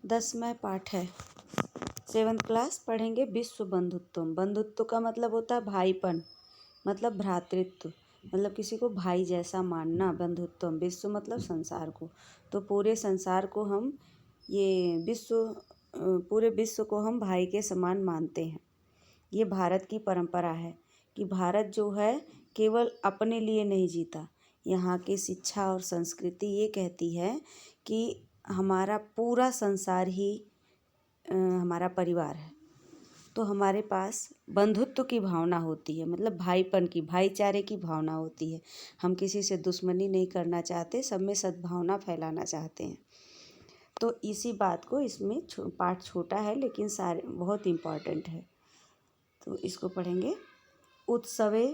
10वां पाठ है। 7th class पढ़ेंगे विश्व बंधुत्व। बंधुत्व का मतलब होता है भाईपन, मतलब भ्रातृत्व, मतलब किसी को भाई जैसा मानना। बंधुत्व विश्व मतलब संसार को, तो पूरे संसार को हम पूरे विश्व को हम भाई के समान मानते हैं। ये भारत की परंपरा है कि भारत जो है केवल अपने लिए नहीं जीता। यहाँ की शिक्षा और संस्कृति ये कहती है कि हमारा पूरा संसार ही हमारा परिवार है। तो हमारे पास बंधुत्व की भावना होती है, मतलब भाईपन की, भाईचारे की भावना होती है। हम किसी से दुश्मनी नहीं करना चाहते, सब में सद्भावना फैलाना चाहते हैं। तो इसी बात को इसमें पाठ छोटा है लेकिन सारे बहुत इम्पॉर्टेंट है, तो इसको पढ़ेंगे। उत्सवे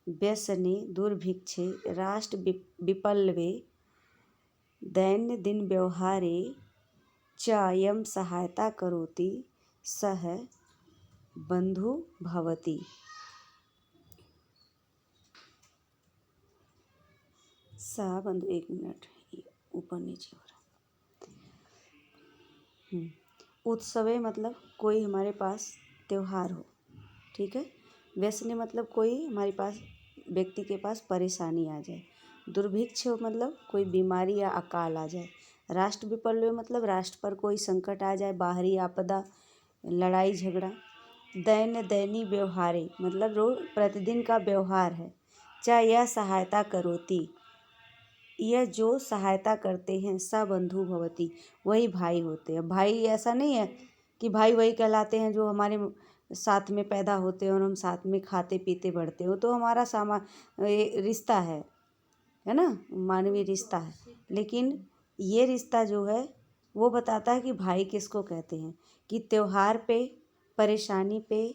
व्यसने दुर्भिक्षे राष्ट्र विपल्लवे दैनंदिन व्यवहारे च यं सहायता करोति सह बंधु भवति। बंधु, एक मिनट, ऊपर नीचे हो रहा। उत्सवे मतलब कोई हमारे पास त्योहार हो, ठीक है। व्यसने मतलब कोई हमारे पास व्यक्ति के पास परेशानी आ जाए। दुर्भिक्ष मतलब कोई बीमारी या अकाल आ जाए। राष्ट्र विपल्लव मतलब राष्ट्र पर कोई संकट आ जाए, बाहरी आपदा, लड़ाई झगड़ा। दैनिक व्यवहारे मतलब रोज प्रतिदिन का व्यवहार है। चाहे यह सहायता करोति, यह जो सहायता करते हैं, स बंधु भवति, वही भाई होते हैं। भाई ऐसा नहीं है कि भाई वही कहलाते हैं जो हमारे साथ में पैदा होते हैं और हम साथ में खाते पीते बढ़ते हो, तो हमारा रिश्ता है ना, मानवीय रिश्ता है। लेकिन ये रिश्ता जो है वो बताता है कि भाई किसको कहते हैं, कि त्योहार पे, परेशानी पे,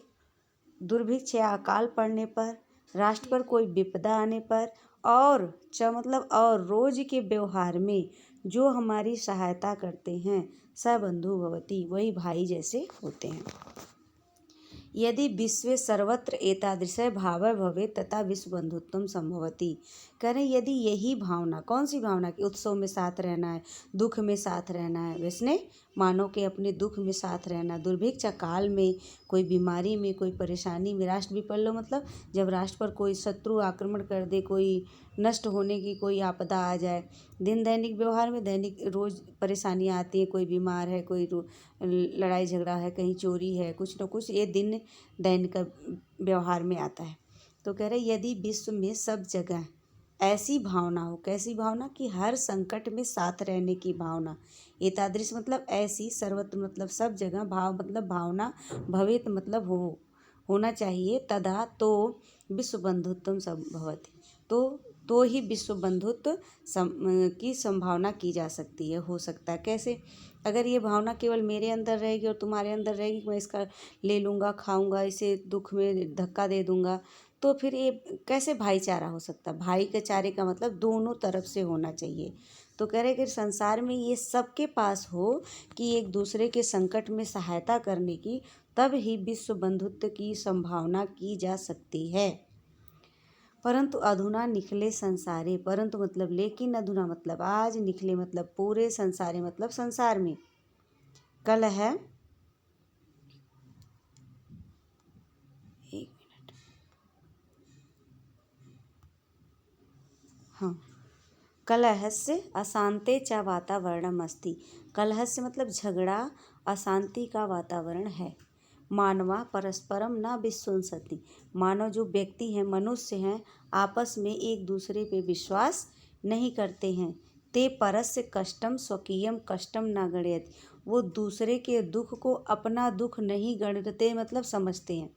दुर्भिक्ष या अकाल पड़ने पर, राष्ट्र पर कोई विपदा आने पर, और मतलब और रोज के व्यवहार में जो हमारी सहायता करते हैं, स बंधु भवति, वही भाई जैसे होते हैं। यदि विश्वे सर्वत्र एतादृशः भावः भवेत् तथा विश्व बंधुत्वं संभवति। कह रहे यदि यही भावना, कौन सी भावना, कि उत्सव में साथ रहना है, दुख में साथ रहना है, वैसने मानव के अपने दुख में साथ रहना, दुर्भिक्ष काल में, कोई बीमारी में, कोई परेशानी में, राष्ट्र विपल्लव मतलब जब राष्ट्र पर कोई शत्रु आक्रमण कर दे, कोई नष्ट होने की कोई आपदा आ जाए। दैनिक व्यवहार में दैनिक रोज़ परेशानियाँ आती हैं, कोई बीमार है, कोई लड़ाई झगड़ा है, कहीं चोरी है, कुछ न कुछ ये दिन दैनिक व्यवहार में आता है। तो कह रहे यदि विश्व में सब जगह ऐसी भावना हो, कैसी भावना, कि हर संकट में साथ रहने की भावना। एतादृश मतलब ऐसी, सर्वत्र मतलब सब जगह, भाव मतलब भावना, भवेत मतलब होना चाहिए, तदा तो विश्व बंधुत्व संभवति, तो ही विश्व बंधुत्व की संभावना की जा सकती है, हो सकता है। कैसे? अगर ये भावना केवल मेरे अंदर रहेगी और तुम्हारे अंदर रहेगी, मैं इसका ले लूँगा, खाऊंगा, इसे दुख में धक्का दे दूँगा, तो फिर ये कैसे भाईचारा हो सकता? भाईचारे का मतलब दोनों तरफ से होना चाहिए। तो कह रहे कि संसार में ये सबके पास हो कि एक दूसरे के संकट में सहायता करने की, तब ही विश्व बंधुत्व की संभावना की जा सकती है। परंतु अधुना निखले संसारे, परंतु मतलब लेकिन, अधुना मतलब आज, निखले मतलब पूरे, संसारे मतलब संसार में, कल है, एक मिनट, हाँ, कलहस्य अशांते च वातावरणम अस्ति। कलहस्य मतलब झगड़ा, अशांति का वातावरण है। मानवा परस्परम न विश्वसन्ति, मानव जो व्यक्ति हैं, मनुष्य हैं, आपस में एक दूसरे पे विश्वास नहीं करते हैं। ते परस्य कष्टम स्वकीयम कष्टम न गणयति, वो दूसरे के दुख को अपना दुख नहीं गणते मतलब समझते हैं।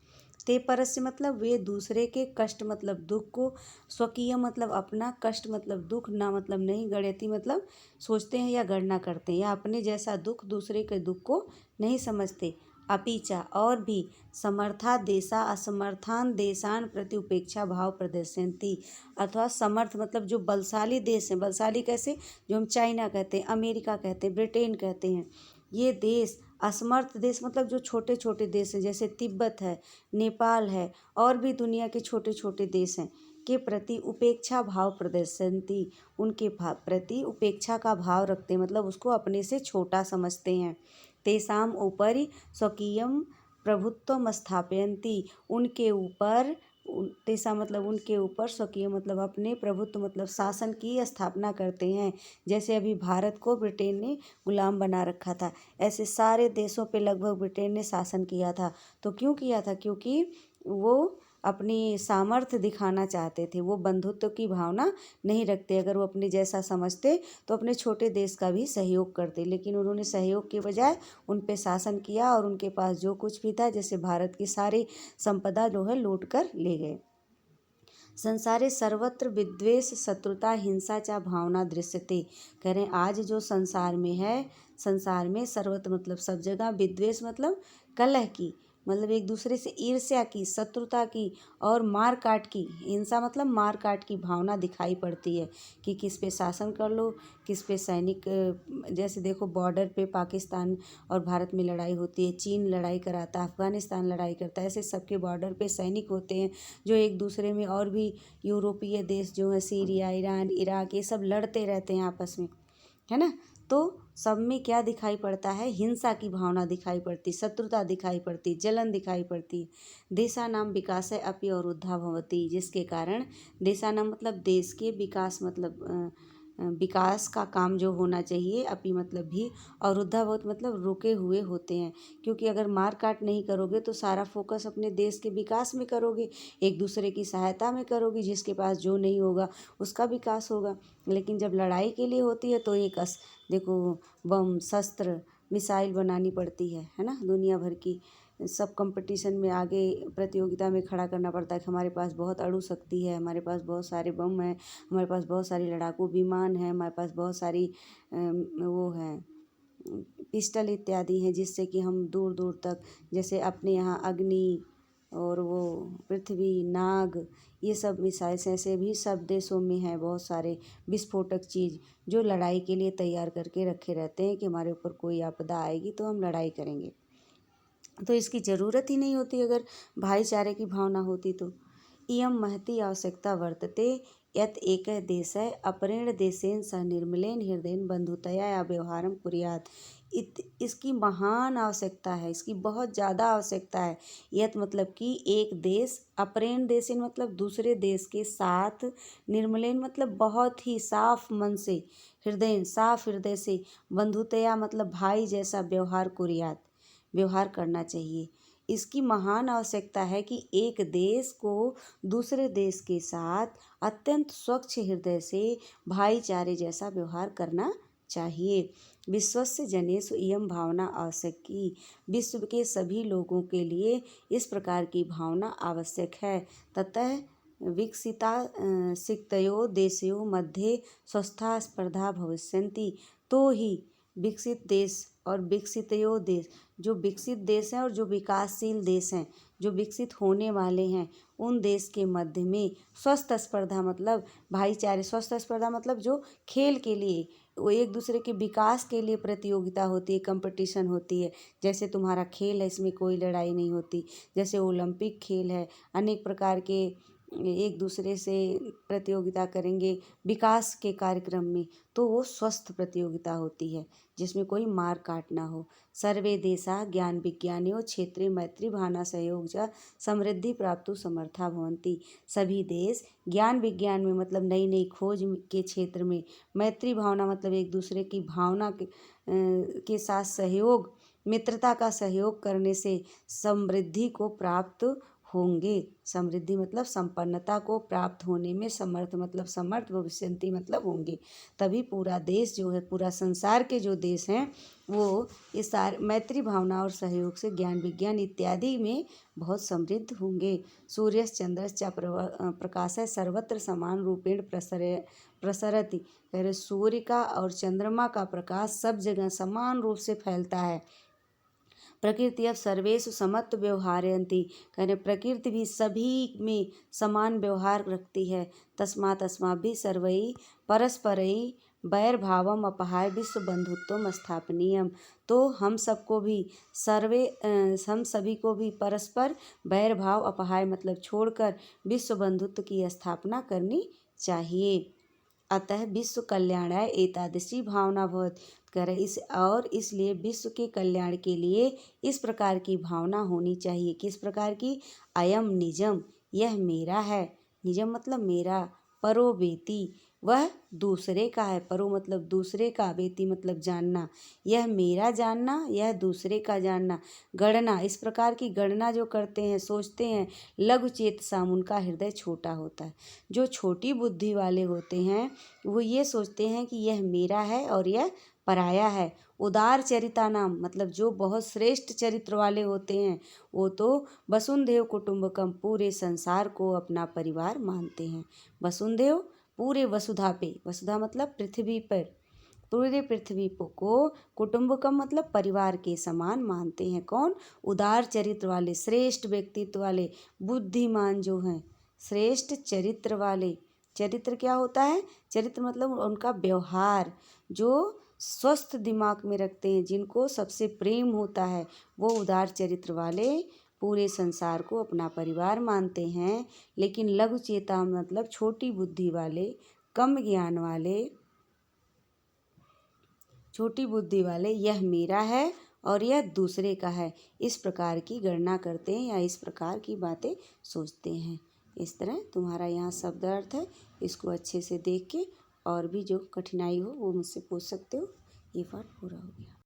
ते परस्य मतलब वे दूसरे के कष्ट मतलब दुख को, स्वकीय मतलब अपना, कष्ट मतलब दुख, ना मतलब नहीं, गणयति मतलब सोचते हैं या गणना करते हैं, या अपने जैसा दुख दूसरे के दुख को नहीं समझते। अपीचा और भी, समर्था देशा असमर्थान देशान प्रति उपेक्षा भाव प्रदर्शयन्ति, अथवा समर्थ मतलब जो बलशाली देश हैं, बलशाली कैसे, जो हम चाइना कहते हैं, अमेरिका कहते हैं, ब्रिटेन कहते हैं, ये देश, असमर्थ देश मतलब जो छोटे छोटे देश हैं, जैसे तिब्बत है, नेपाल है, और भी दुनिया के छोटे छोटे देश हैं, के प्रति उपेक्षा भाव प्रदर्शयन्ति, उनके प्रति उपेक्षा का भाव रखते हैं, मतलब उसको अपने से छोटा समझते हैं। तेषाम उपरि स्वकीयम प्रभुत्वम स्थापयन्ति, उनके ऊपर तेषा मतलब उनके ऊपर स्वकीय मतलब अपने प्रभुत्व मतलब शासन की स्थापना करते हैं। जैसे अभी भारत को ब्रिटेन ने गुलाम बना रखा था, ऐसे सारे देशों पे लगभग ब्रिटेन ने शासन किया था। तो क्यों किया था? क्योंकि वो अपनी सामर्थ्य दिखाना चाहते थे, वो बंधुत्व की भावना नहीं रखते। अगर वो अपने जैसा समझते तो अपने छोटे देश का भी सहयोग करते, लेकिन उन्होंने सहयोग के बजाय उन पे शासन किया और उनके पास जो कुछ भी था, जैसे भारत की सारी संपदा जो है लूट कर ले गए। संसारे सर्वत्र विद्वेष शत्रुता हिंसा चा भावना दृश्यते। कह रहे हैं आज जो संसार में है, संसार में सर्वत्र मतलब सब जगह विद्वेष मतलब कलह की, मतलब एक दूसरे से ईर्ष्या की, शत्रुता की और मार काट की, हिंसा मतलब मार काट की भावना दिखाई पड़ती है कि किस पे शासन कर लो, किस पे सैनिक। जैसे देखो बॉर्डर पे पाकिस्तान और भारत में लड़ाई होती है, चीन लड़ाई कराता है, अफगानिस्तान लड़ाई करता है, ऐसे सबके बॉर्डर पे सैनिक होते हैं जो एक दूसरे में, और भी यूरोपीय देश जो है सीरिया, ईरान, इराक, ये सब लड़ते रहते हैं आपस में, है ना। तो सब में क्या दिखाई पड़ता है? हिंसा की भावना दिखाई पड़ती, शत्रुता दिखाई पड़ती, जलन दिखाई पड़ती। देशानाम विकास है अपि और उद्धा भवती, जिसके कारण देशानाम मतलब देश के, विकास मतलब विकास का काम जो होना चाहिए, अपि मतलब भी, और उद्धावत मतलब रुके हुए होते हैं। क्योंकि अगर मार काट नहीं करोगे तो सारा फोकस अपने देश के विकास में करोगे, एक दूसरे की सहायता में करोगे, जिसके पास जो नहीं होगा उसका विकास होगा। लेकिन जब लड़ाई के लिए होती है तो एक देखो बम, शस्त्र, मिसाइल बनानी पड़ती है ना, दुनिया भर की सब कंपटीशन में आगे प्रतियोगिता में खड़ा करना पड़ता है कि हमारे पास बहुत अणु शक्ति है, हमारे पास बहुत सारे बम हैं, हमारे पास बहुत सारी लड़ाकू विमान है, हमारे पास बहुत सारी वो हैं पिस्टल इत्यादि हैं, जिससे कि हम दूर दूर तक, जैसे अपने यहाँ अग्नि और वो पृथ्वी, नाग, ये सब मिसाइल्स ऐसे भी सब देशों में हैं बहुत सारे विस्फोटक चीज़ जो लड़ाई के लिए तैयार करके रखे रहते हैं कि हमारे ऊपर कोई आपदा आएगी तो हम लड़ाई करेंगे। तो इसकी ज़रूरत ही नहीं होती अगर भाईचारे की भावना होती तो। इयं महती आवश्यकता वर्तते यत् एकः देशः अपरेण देशेन सह निर्मलेन हृदयेन बंधुतया या व्यवहारम कुर्यात्। इसकी महान आवश्यकता है, इसकी बहुत ज़्यादा आवश्यकता है। यत् मतलब कि एक देश, अपरेण देशेन मतलब दूसरे देश के साथ, निर्मलेन मतलब बहुत ही साफ मन से, हृदय साफ हृदय से, बंधुतया मतलब भाई जैसा व्यवहार कुर्यात् व्यवहार करना चाहिए। इसकी महान आवश्यकता है कि एक देश को दूसरे देश के साथ अत्यंत स्वच्छ हृदय से भाईचारे जैसा व्यवहार करना चाहिए। विश्वस्य जनेषु इयं भावना आवश्यकी, विश्व के सभी लोगों के लिए इस प्रकार की भावना आवश्यक है। ततः विकसिता सिक्तयो देशयों मध्ये स्वस्था स्पर्धा भविष्यन्ति। तो ही विकसित देश और विकसितयो देश, जो विकसित देश हैं और जो विकासशील देश हैं, जो विकसित होने वाले हैं, उन देश के मध्य में स्वस्थ स्पर्धा मतलब भाईचारे, स्वस्थ स्पर्धा मतलब जो खेल के लिए, वो एक दूसरे के विकास के लिए प्रतियोगिता होती है, कंपटीशन होती है। जैसे तुम्हारा खेल है, इसमें कोई लड़ाई नहीं होती। जैसे ओलंपिक खेल है, अनेक प्रकार के एक दूसरे से प्रतियोगिता करेंगे विकास के कार्यक्रम में, तो वो स्वस्थ प्रतियोगिता होती है जिसमें कोई मार काट ना हो। सर्वे देशा ज्ञान विज्ञानियों क्षेत्रे मैत्री भावना सहयोग च समृद्धि प्राप्तु समर्था भवन्ति। सभी देश ज्ञान विज्ञान में मतलब नई नई खोज के क्षेत्र में, मैत्री भावना मतलब एक दूसरे की भावना के साथ सहयोग, मित्रता का सहयोग करने से समृद्धि को प्राप्त होंगे। समृद्धि मतलब संपन्नता को प्राप्त होने में समर्थ मतलब समर्थ, भविष्यन्ति मतलब होंगे। तभी पूरा देश जो है, पूरा संसार के जो देश हैं वो इस सारे मैत्री भावना और सहयोग से ज्ञान विज्ञान इत्यादि में बहुत समृद्ध होंगे। सूर्यश्च चंद्रश्च प्रकाशः सर्वत्र समान रूपेण प्रसरति। कह रहे सूर्य का और चंद्रमा का प्रकाश सब जगह समान रूप से फैलता है। प्रकृति अब सर्वेषु समत्व व्यवहारयन्ति। कह रहे प्रकृति भी सभी में समान व्यवहार रखती है। तस्मात् अस्माभिः सर्वैः परस्परैः वैरभावम् अपहाय विश्व बंधुत्वम स्थापनीयम। तो हम सबको भी हम सभी को भी परस्पर वैर भाव अपहाय मतलब छोड़कर विश्व बंधुत्व की स्थापना करनी चाहिए। अतः विश्व कल्याणाय एतादृशी भावना भवति। कह रहे इस और इसलिए विश्व के कल्याण के लिए इस प्रकार की भावना होनी चाहिए। किस प्रकार की? अयम निजम, यह मेरा है। निजम मतलब मेरा। परो वेति, वह दूसरे का है। परो मतलब दूसरे का, वेति मतलब जानना। यह मेरा जानना, यह दूसरे का जानना। गणना, इस प्रकार की गणना जो करते हैं, सोचते हैं, लघु चेतसाम, उनका हृदय छोटा होता है। जो छोटी बुद्धि वाले होते हैं वो ये सोचते हैं कि यह मेरा है और यह पराया है। उदार चरिता नाम मतलब जो बहुत श्रेष्ठ चरित्र वाले होते हैं वो तो वसुंधैव कुटुंबकम, पूरे संसार को अपना परिवार मानते हैं। वसुंधैव पूरे वसुधा पे, वसुधा मतलब पृथ्वी पर, पूरे पृथ्वी को कुटुंबकम मतलब परिवार के समान मानते हैं। कौन? उदार चरित्र वाले, श्रेष्ठ व्यक्तित्व वाले, बुद्धिमान जो हैं, श्रेष्ठ चरित्र वाले। चरित्र क्या होता है? चरित्र मतलब उनका व्यवहार, जो स्वस्थ दिमाग में रखते हैं, जिनको सबसे प्रेम होता है, वो उदार चरित्र वाले पूरे संसार को अपना परिवार मानते हैं। लेकिन लघु चेता मतलब छोटी बुद्धि वाले, कम ज्ञान वाले, छोटी बुद्धि वाले, यह मेरा है और यह दूसरे का है, इस प्रकार की गणना करते हैं या इस प्रकार की बातें सोचते हैं। इस तरह तुम्हारा यहाँ शब्द अर्थ है, इसको अच्छे से देख के और भी जो कठिनाई हो वो मुझसे पूछ सकते हो। ये पाठ पूरा हो गया।